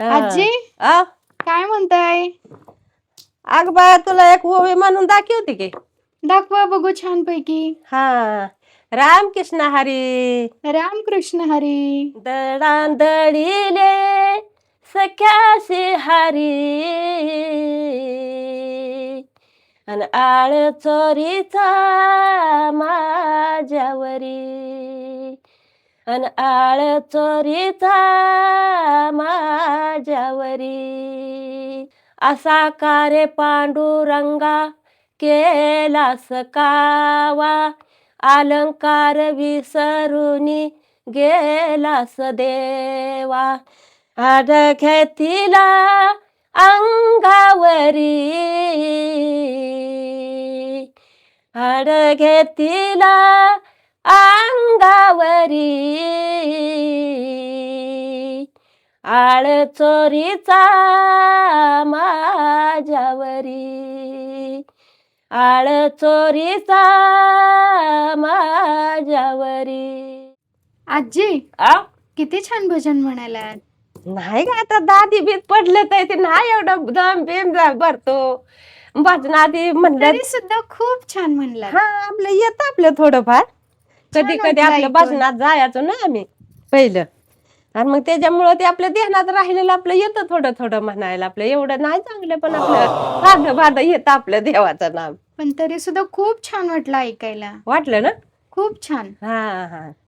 आजी आ काय म्हणताय? अग बा तुला एक ओवी म्हणून दाखवते की. दाखवा बघू छान पैकी. हा रामकृष्ण हरी. रामकृष्ण हरी. दळांदळीले सख्याशी हरी अन आळ चोरीचा माझ्यावरी अन आळ चोरीचा माझ्यावरी असा कार्य पांडुरंगा केलास कावा अलंकार विसरुनी गेलास देवा अडघ्यातीला अंगावरी अडघ्यातीला अंगावरी आळ चोरीचा माझ्यावरी आळ चोरीचा माझ्यावरी. आजी आ किती छान भजन म्हणायला. नाही का आता दादी बीत पडलं तर ते नाही एवढं दम बिम भरतो भजनादी म्हणलं. तरी सुद्धा खूप छान म्हणला. हा आपलं येतं आपलं थोडंफार कधी कधी वाटलं आपलं ऐकून. भजनात जायचो ना आम्ही पहिलं आणि मग त्याच्यामुळं ते आपल्या ध्यानात राहिलेलं आपलं येतं थोडं थोडं म्हणायला. आपलं एवढं नाही चांगलं पण आपलं साधं भाधं येतं आपलं देवाचं नाम. पण तरी सुद्धा खूप छान वाटलं ऐकायला. वाटलं ना. खूप छान. हा हा